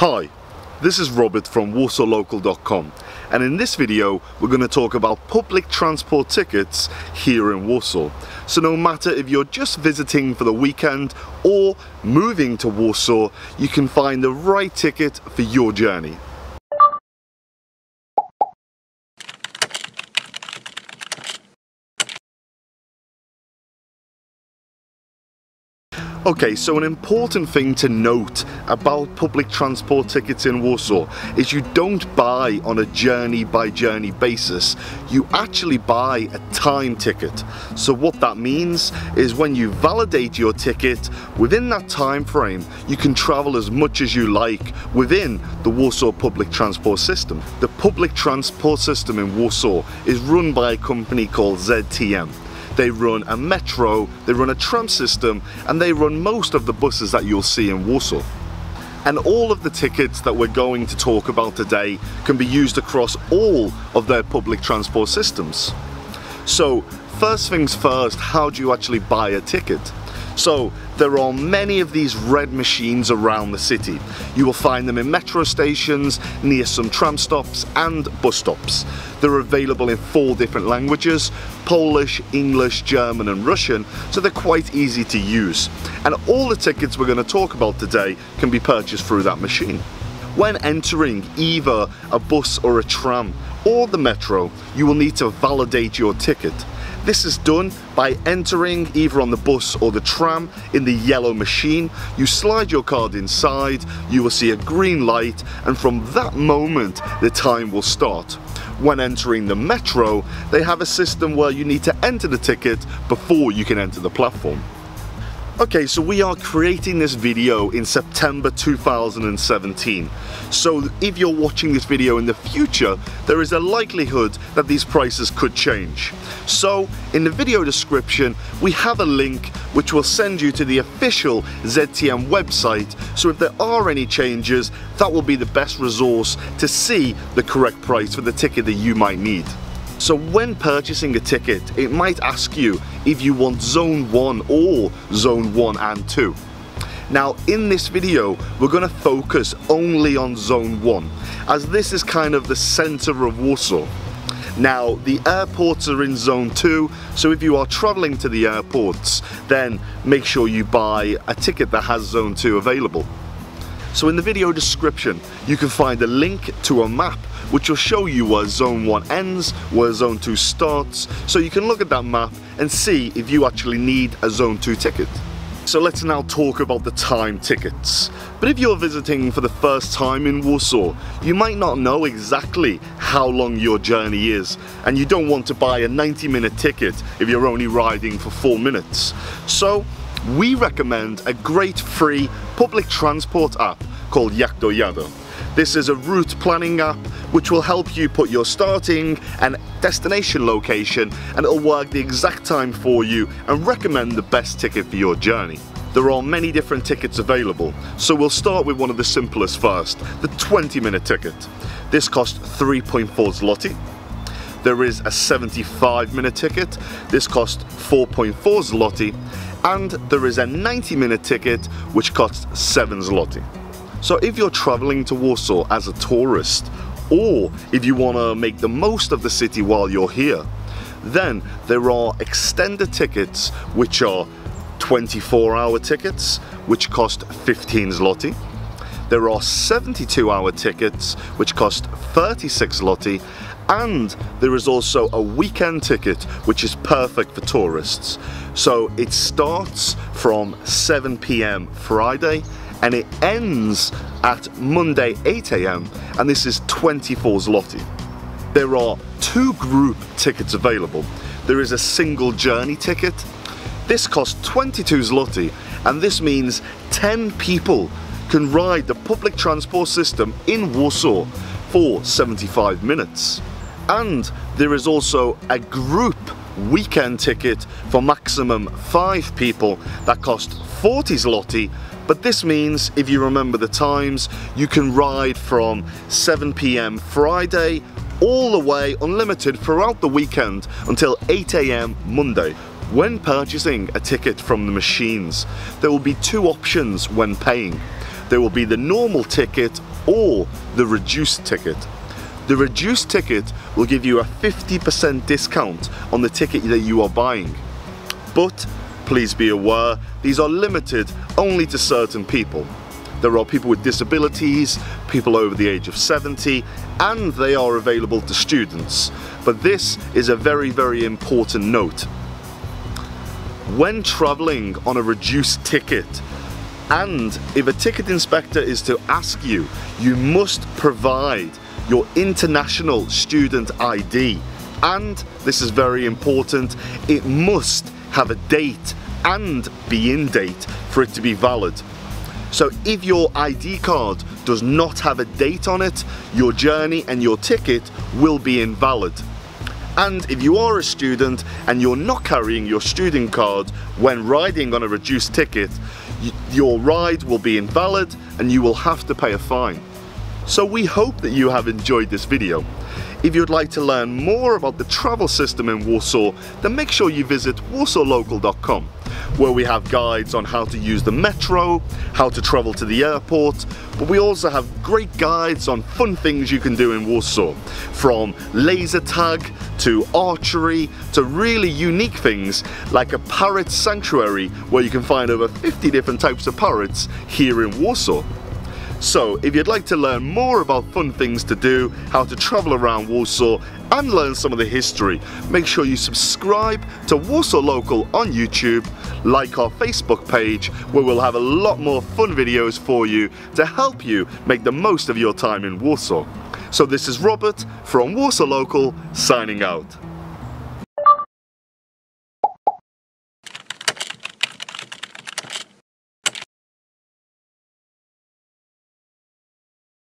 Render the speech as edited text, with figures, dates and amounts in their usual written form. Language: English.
Hi, this is Robert from WarsawLocal.com, and in this video we're going to talk about public transport tickets here in Warsaw. So no matter if you're just visiting for the weekend or moving to Warsaw, you can find the right ticket for your journey. Okay, so an important thing to note about public transport tickets in Warsaw is you don't buy on a journey-by-journey basis. You actually buy a time ticket. So what that means is when you validate your ticket, within that time frame, you can travel as much as you like within the Warsaw public transport system. The public transport system in Warsaw is run by a company called ZTM. They run a metro, they run a tram system, and they run most of the buses that you'll see in Warsaw. And all of the tickets that we're going to talk about today can be used across all of their public transport systems. So, first things first, how do you actually buy a ticket? So, there are many of these red machines around the city. You will find them in metro stations, near some tram stops and bus stops. They're available in 4 different languages: Polish, English, German and Russian, so they're quite easy to use. And all the tickets we're going to talk about today can be purchased through that machine. When entering either a bus or a tram or the metro, you will need to validate your ticket. This is done by entering either on the bus or the tram in the yellow machine. You slide your card inside, you will see a green light, and from that moment the time will start. When entering the metro, they have a system where you need to enter the ticket before you can enter the platform. Okay, so we are creating this video in September 2017. So if you're watching this video in the future, there is a likelihood that these prices could change. So in the video description, we have a link which will send you to the official ZTM website. So if there are any changes, that will be the best resource to see the correct price for the ticket that you might need. So when purchasing a ticket, it might ask you if you want Zone 1 or Zone 1 and 2. Now in this video, we're going to focus only on Zone 1, as this is kind of the center of Warsaw. Now the airports are in Zone 2, so if you are traveling to the airports, then make sure you buy a ticket that has Zone 2 available. So in the video description, you can find a link to a map which will show you where Zone 1 ends, where Zone 2 starts, so you can look at that map and see if you actually need a Zone 2 ticket. So let's now talk about the time tickets. But if you're visiting for the first time in Warsaw, you might not know exactly how long your journey is, and you don't want to buy a 90-minute ticket if you're only riding for 4 minutes. So we recommend a great free public transport app called Jak Dojadę. This is a route planning app which will help you put your starting and destination location, and it'll work the exact time for you and recommend the best ticket for your journey. There are many different tickets available, so we'll start with one of the simplest first, the 20-minute ticket. This costs 3.4 zloty. There is a 75-minute ticket. This costs 4.4 zloty. And there is a 90-minute ticket which costs 7 zloty. So if you're traveling to Warsaw as a tourist, or if you want to make the most of the city while you're here, then there are extended tickets which are 24-hour tickets which cost 15 zloty. There are 72-hour tickets which cost 36 zloty, and there is also a weekend ticket which is perfect for tourists. So it starts from 7 PM Friday and it ends at Monday 8 AM, and this is 24 zloty. There are 2 group tickets available. There is a single journey ticket. This costs 22 zloty, and this means 10 people can ride the public transport system in Warsaw for 75 minutes. And there is also a group weekend ticket for maximum 5 people that cost 40 zloty, but this means, if you remember the times, you can ride from 7 PM Friday all the way unlimited throughout the weekend until 8 AM Monday. When purchasing a ticket from the machines, there will be 2 options when paying. There will be the normal ticket or the reduced ticket. The reduced ticket will give you a 50% discount on the ticket that you are buying. But please be aware, these are limited only to certain people. There are people with disabilities, people over the age of 70, and they are available to students. But this is a very, very important note. When traveling on a reduced ticket, and if a ticket inspector is to ask you, you must provide your international student ID. And this is very important, it must have a date and be in date for it to be valid. So if your ID card does not have a date on it, your journey and your ticket will be invalid. And if you are a student and you're not carrying your student card when riding on a reduced ticket, your ride will be invalid and you will have to pay a fine. So we hope that you have enjoyed this video. If you'd like to learn more about the travel system in Warsaw, then make sure you visit warsawlocal.com, where we have guides on how to use the metro, how to travel to the airport, but we also have great guides on fun things you can do in Warsaw, from laser tag to archery to really unique things like a parrot sanctuary where you can find over 50 different types of parrots here in Warsaw. So if you'd like to learn more about fun things to do, how to travel around Warsaw and learn some of the history, make sure you subscribe to Warsaw Local on YouTube, like our Facebook page where we'll have a lot more fun videos for you to help you make the most of your time in Warsaw. So this is Robert from Warsaw Local signing out.